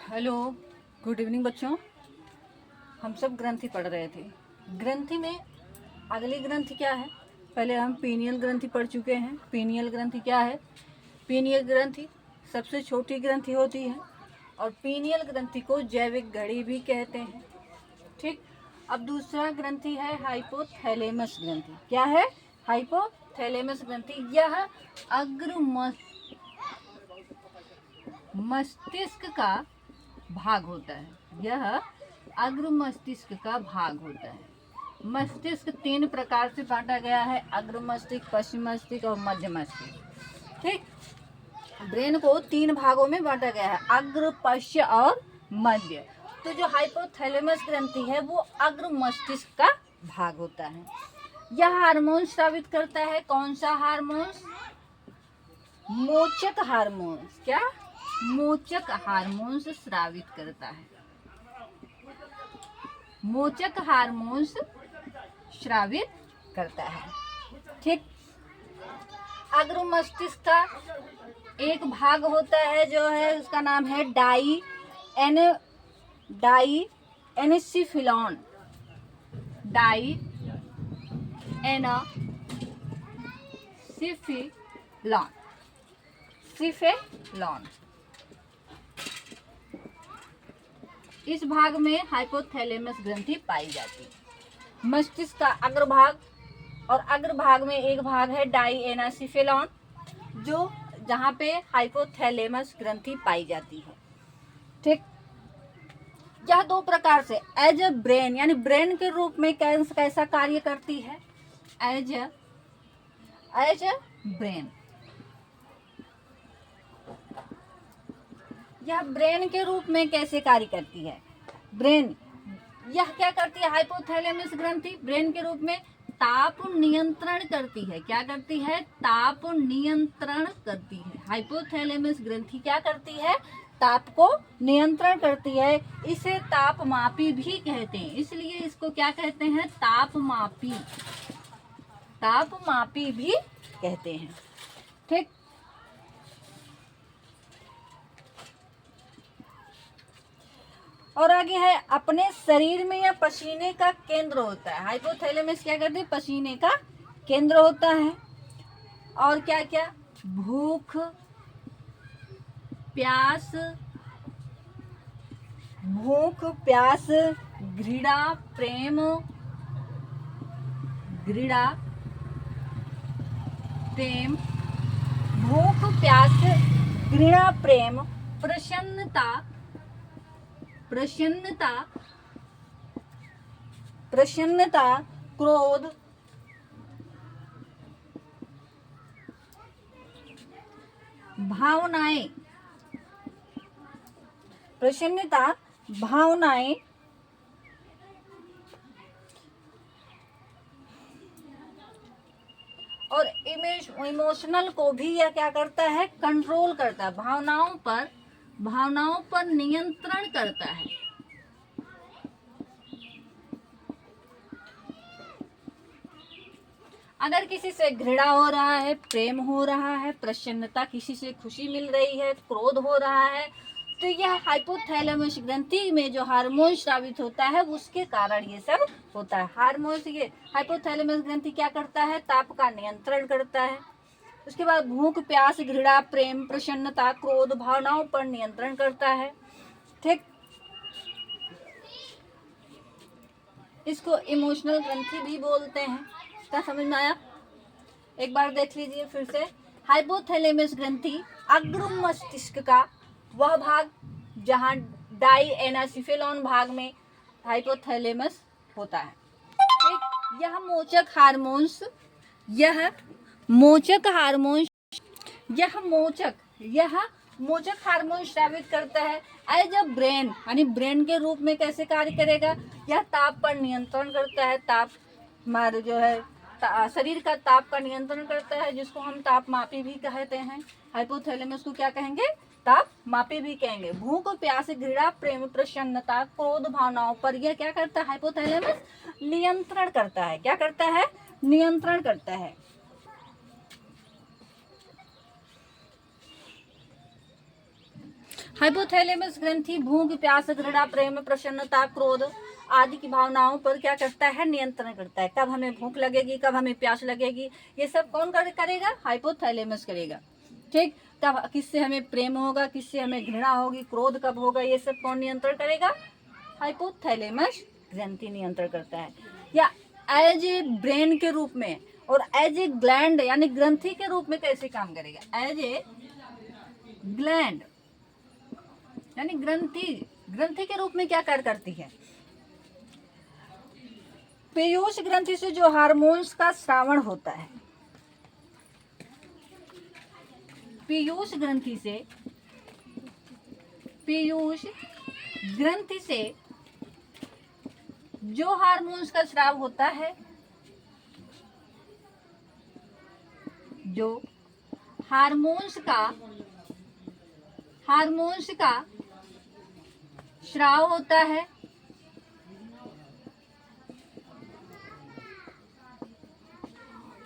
Hello, good evening बच्चों। हम सब ग्रंथि पढ़ रहे थे। ग्रंथि में अगली ग्रंथि क्या है? पहले हम पीनियल ग्रंथि पढ़ चुके हैं। पीनियल ग्रंथि क्या है? पीनियल ग्रंथि सबसे छोटी ग्रंथि होती है और पीनियल ग्रंथि को जैविक घड़ी भी कहते हैं। ठीक। अब दूसरा ग्रंथि है हाइपोथैलेमस ग्रंथि। क्या है? हाइपोथैलेमस ग्रंथि। यह अग्र मस्तिष्क का भाग होता है। यह अग्र मस्तिष्क का भाग होता है। मस्तिष्क 3 प्रकार से बांटा गया है: अग्र मस्तिष्क, पश्चिम मस्तिष्क और मध्य मस्तिष्क। ठीक। ब्रेन को 3 भागों में बांटा गया है: अग्र, पश्च और मध्य। तो जो हाइपोथैलेमस ग्रंथि है वो अग्र मस्तिष्क का भाग होता है। यह हार्मोन स्रावित करता है। कौन सा हार्मोन्स? मोचक हार्मोन्स। क्या? मोचक हार्मोन्स स्रावित करता है। मोचक हार्मोन्स स्रावित करता है। ठीक। अग्र मस्तिष्क का एक भाग होता है जो है उसका नाम है डाइएनसिफिलॉन। सिफेलॉन। इस भाग में हाइपोथैलेमस ग्रंथि पाई जाती है। मस्तिष्क का अग्रभाग और अग्रभाग में एक भाग है डाइएनसिफिलॉन, जो जहाँ पे हाइपोथैलेमस ग्रंथि पाई जाती है। ठीक। यह 2 प्रकार से एज ए ब्रेन, यानी ब्रेन के रूप में कैसा कार्य करती है? As a brain. यह ब्रेन के रूप में कैसे कार्य करती है? ब्रेन यह क्या करती है? हाइपोथैलेमस ग्रंथि ब्रेन के रूप में ताप नियंत्रण करती है। क्या करती है? ताप नियंत्रण करती है। हाइपोथैलेमस ग्रंथि क्या करती है? ताप को नियंत्रण करती है। इसे तापमापी भी कहते हैं, इसलिए इसको क्या कहते हैं? तापमापी। तापमापी भी कहते हैं। ठीक। और आगे है, अपने शरीर में यह पसीने का केंद्र होता है। हाइपोथैलेमस क्या करते हैं? पसीने का केंद्र होता है। और क्या क्या? भूख, प्यास, घृणा, प्रेम, भूख, प्यास, घृणा, प्रेम, प्रसन्नता, क्रोध, भावनाएं, प्रसन्नता, भावनाएं, और इमोशनल को भी यह क्या करता है? कंट्रोल करता है। भावनाओं पर नियंत्रण करता है। अगर किसी से घृणा हो रहा है, प्रेम हो रहा है, प्रसन्नता, किसी से खुशी मिल रही है, क्रोध हो रहा है, तो यह हाइपोथैलेमस ग्रंथि में जो हार्मोन स्रावित होता है उसके कारण ये सब होता है। हार्मोन ये हाइपोथैलेमस ग्रंथि क्या करता है? ताप का नियंत्रण करता है। उसके बाद भूख, प्यास, घृणा, प्रेम, प्रसन्नता, क्रोध, भावनाओं पर नियंत्रण करता है। ठीक। इसको इमोशनल ग्रंथि भी बोलते हैं। क्या समझ में आया? एक बार देख लीजिए फिर से। हाइपोथैलेमस ग्रंथि अग्र मस्तिष्क का वह भाग जहां डाइएनसिफिलॉन भाग में हाइपोथैलेमस होता है। ठीक। यह मोचक हार्मोन स्रावित करता है। एज अ ब्रेन, यानी ब्रेन के रूप में कैसे कार्य करेगा? यह ताप पर नियंत्रण करता है। ताप हमारे जो है शरीर का ताप का नियंत्रण करता है, जिसको हम तापमापी भी कहते हैं। हाइपोथैलेमस को क्या कहेंगे? तापमापी भी कहेंगे। भूख, प्यास, घृणा, प्रेम, प्रसन्नता, क्रोध, भावनाओं पर यह क्या करता है? हाइपोथैलेमस नियंत्रण करता है। क्या करता है? नियंत्रण करता है। हाइपोथैलेमस ग्रंथि भूख, प्यास, घृणा, प्रेम, प्रसन्नता, क्रोध आदि की भावनाओं पर क्या करता है? नियंत्रण करता है। कब हमें भूख लगेगी, कब हमें प्यास लगेगी, ये सब कौन करेगा? हाइपोथैलेमस करेगा। ठीक, कब किससे हमें प्रेम होगा, किससे हमें घृणा होगी, क्रोध कब होगा, ये सब कौन नियंत्रण करेगा? हाइपोथैलेमस ग्रंथि नियंत्रण करता है। या एज ए ब्रेन के रूप में और एज ए ग्लैंड यानी ग्रंथि के रूप में कैसे काम करेगा? एज ए ग्लैंड यानी ग्रंथि के रूप में क्या कार्य करती है? पीयूष ग्रंथि से जो हार्मोन्स का स्रावण होता है, पीयूष ग्रंथि से जो हार्मोन्स का स्राव होता है, जो हार्मोन्स का स्राव होता है,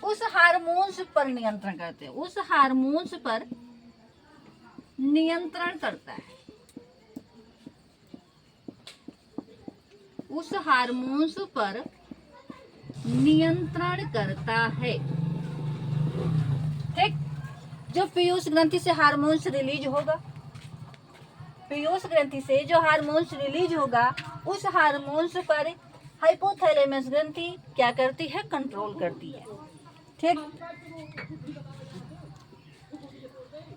उस हार्मोन्स पर नियंत्रण करते हैं, उस हार्मोन्स पर नियंत्रण करता है, उस हार्मोन्स पर नियंत्रण करता है। ठीक, जो पीयूष ग्रंथि से हार्मोन्स रिलीज होगा, पीयूष ग्रंथि से जो हार्मोन्स रिलीज होगा, उस हार्मोन्स पर हाइपोथैलेमस ग्रंथि क्या करती है? कंट्रोल करती है। ठीक,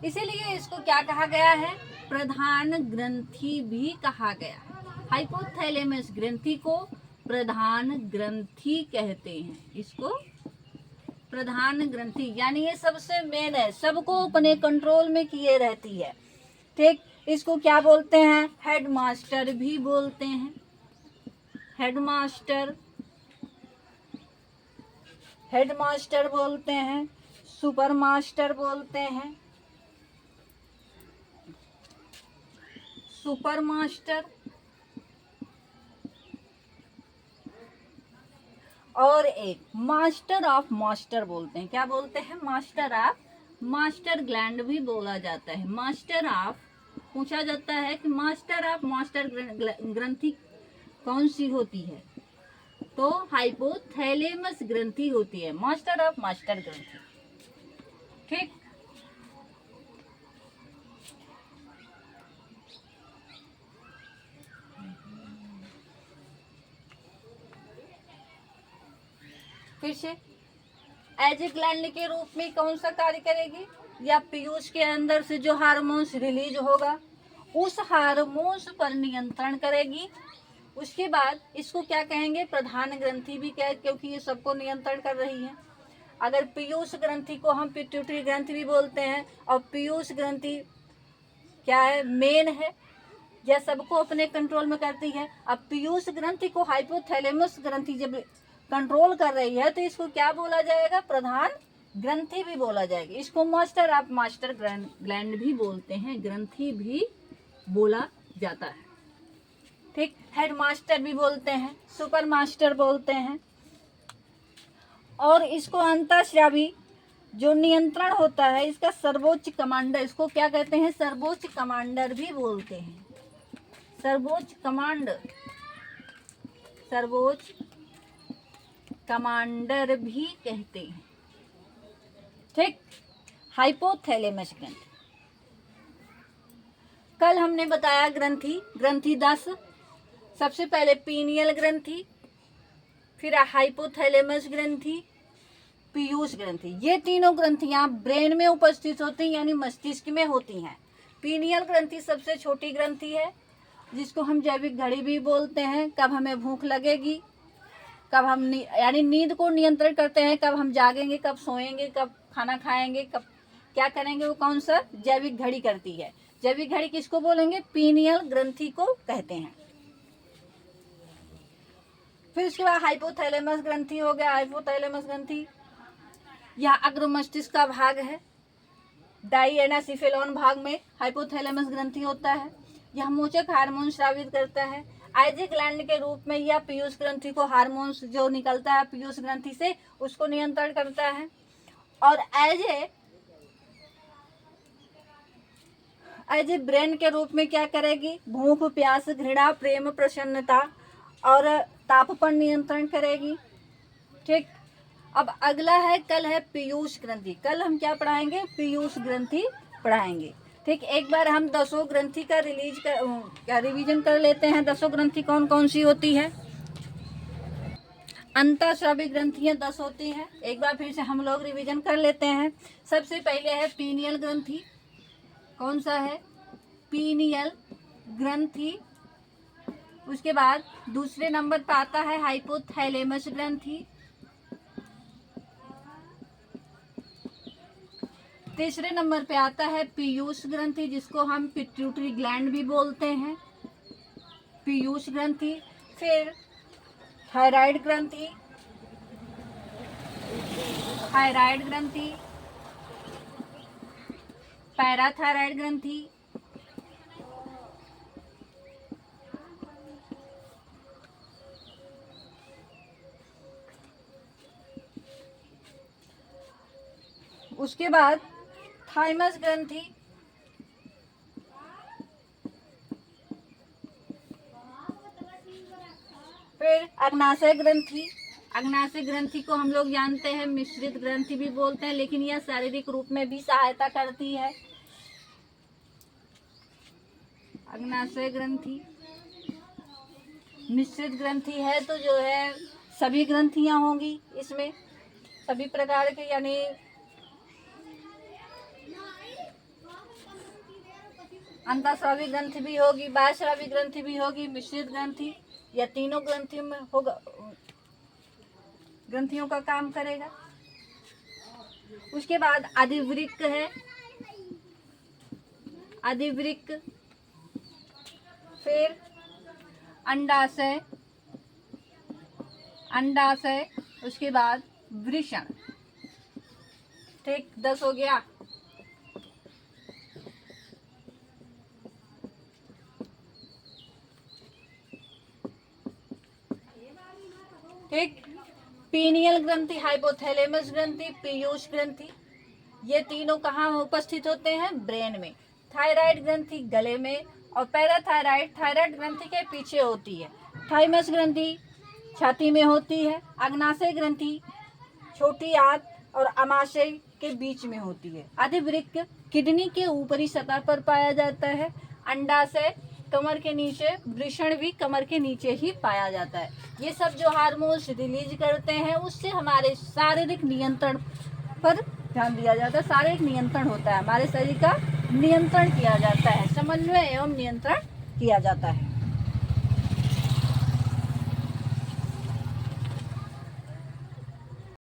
इसीलिए इसको क्या कहा गया है? प्रधान ग्रंथि भी कहा गया। हाइपोथैलेमस ग्रंथि को प्रधान ग्रंथि कहते हैं। इसको प्रधान ग्रंथि यानी ये सबसे मेन है, सबको अपने कंट्रोल में किए रहती है। ठीक, इसको क्या बोलते हैं? हेडमास्टर भी बोलते हैं। हेडमास्टर बोलते हैं, सुपर मास्टर बोलते हैं, सुपर मास्टर और एक मास्टर ऑफ मास्टर बोलते हैं। क्या बोलते हैं? मास्टर ऑफ मास्टर ग्लैंड भी बोला जाता है। मास्टर ऑफ पूछा जाता है कि मास्टर ऑफ मास्टर ग्रंथि कौन सी होती है? तो हाइपोथैलेमस ग्रंथि होती है, मास्टर ऑफ मास्टर ग्रंथि। ठीक, फिर से एज ए ग्लैंड के रूप में कौन सा कार्य करेगी? या पीयूष के अंदर से जो हार्मोन्स रिलीज होगा, उस हार्मोन्स पर नियंत्रण करेगी। उसके बाद इसको क्या कहेंगे? प्रधान ग्रंथि भी कह, क्योंकि ये सबको नियंत्रण कर रही है। अगर पीयूष ग्रंथि को हम पिट्यूटरी ग्रंथि भी बोलते हैं, और पीयूष ग्रंथि क्या है? मेन है, यह सबको अपने कंट्रोल में करती है। अब पीयूष ग्रंथि को हाइपोथैलेमस ग्रंथि जब कंट्रोल कर रही है, तो इसको क्या बोला जाएगा? प्रधान ग्रंथि भी बोला जाएगा। इसको मास्टर ऑफ मास्टर ग्लैंड भी बोलते हैं, ग्रंथि भी बोला जाता है। ठीक, हेडमास्टर भी बोलते हैं, सुपर मास्टर बोलते हैं। और इसको अंतःस्रावी जो नियंत्रण होता है, इसका सर्वोच्च कमांडर, इसको क्या कहते हैं? सर्वोच्च कमांडर भी बोलते हैं। सर्वोच्च कमांडर भी कहते हैं। ठीक, हाइपोथैलेमस ग्रंथि। कल हमने बताया ग्रंथि 10। सबसे पहले पीनियल ग्रंथि, फिर हाइपोथैलेमस ग्रंथि, पीयूष ग्रंथि। ये तीनों ग्रंथियां ब्रेन में उपस्थित होती हैं, यानी मस्तिष्क में होती हैं। पीनियल ग्रंथि सबसे छोटी ग्रंथि है, जिसको हम जैविक घड़ी भी बोलते हैं। कब हमें भूख लगेगी, कब हम यानी नींद को नियंत्रण करते हैं, कब हम जागेंगे, कब सोएंगे, कब खाना खाएंगे, कब क्या करेंगे, वो कौन सा? जैविक घड़ी करती है। जैविक घड़ी किसको बोलेंगे? पीनियल ग्रंथि को कहते हैं। फिर उसके बाद हाइपोथैलेमस ग्रंथि हो गया। हाइपोथैलेमस ग्रंथि यह अग्र मस्तिष्क का भाग है। डाइएनासिफेलॉन भाग में हाइपोथैलेमस ग्रंथि होता है। यह मोचक हार्मोन स्रावित करता है। आइजिक ग्लैंड के रूप में यह पीयूष ग्रंथि को हार्मोन्स जो निकलता है पीयूष ग्रंथि से, उसको नियंत्रण करता है। और एज ए ब्रेन के रूप में क्या करेगी, भूख, प्यास, घृणा, प्रेम, प्रसन्नता और ताप पर नियंत्रण करेगी। ठीक, अब अगला है, कल है पीयूष ग्रंथि। कल हम क्या पढ़ाएंगे, पीयूष ग्रंथि पढ़ाएंगे। ठीक, एक बार हम 10 ग्रंथि का रिवीजन कर लेते हैं। 10 ग्रंथि कौन कौन सी होती है। अंतःस्रावी ग्रंथियां 10 होती हैं। एक बार फिर से हम लोग रिवीजन कर लेते हैं। सबसे पहले है पीनियल ग्रंथि। कौन सा है, पीनियल ग्रंथि। उसके बाद दूसरे नंबर पर आता है हाइपोथैलेमस ग्रंथि। तीसरे नंबर पे आता है पीयूष ग्रंथि, जिसको हम पिट्यूटरी ग्लैंड भी बोलते हैं, पीयूष ग्रंथि। फिर थायराइड ग्रंथि, थायराइड ग्रंथि, पैराथायराइड ग्रंथि, उसके बाद थाइमस ग्रंथि, फिर अग्नाशय ग्रंथि। अग्नाशय ग्रंथि को हम लोग जानते हैं मिश्रित ग्रंथि भी बोलते हैं, लेकिन यह शारीरिक रूप में भी सहायता करती है। अग्नाशय ग्रंथि मिश्रित ग्रंथि है तो जो है सभी ग्रंथियां होंगी इसमें, सभी प्रकार के, यानी अंतःस्रावी ग्रंथि भी होगी, बाह्यस्रावी ग्रंथि भी होगी, मिश्रित ग्रंथि, या तीनों ग्रंथि में होगा, ग्रंथियों का काम करेगा। उसके बाद अधिवृक्क है, अधिवृक्क, फिर अंडाशय, अंडाशय, उसके बाद वृषण। ठीक, 10 हो गया। ठीक, पीनियल ग्रंथि, हाइपोथैलेमस ग्रंथि, पीयूष ग्रंथि, ये तीनों कहाँ उपस्थित होते हैं, ब्रेन में। थायराइड ग्रंथि गले में, और पैराथायराइड थायराइड ग्रंथि के पीछे होती है। थाइमस ग्रंथि छाती में होती है। अग्नाशय ग्रंथि छोटी आंत और अमाशय के बीच में होती है। अधिवृक्क किडनी के ऊपरी सतह पर पाया जाता है। अंडाशय कमर के नीचे, वृषण भी कमर के नीचे ही पाया जाता है। ये सब जो हार्मोन्स रिलीज करते हैं उससे हमारे शारीरिक नियंत्रण पर ध्यान दिया जाता है। शारीरिक नियंत्रण होता है, हमारे शरीर का नियंत्रण किया जाता है, समन्वय एवं नियंत्रण किया जाता है।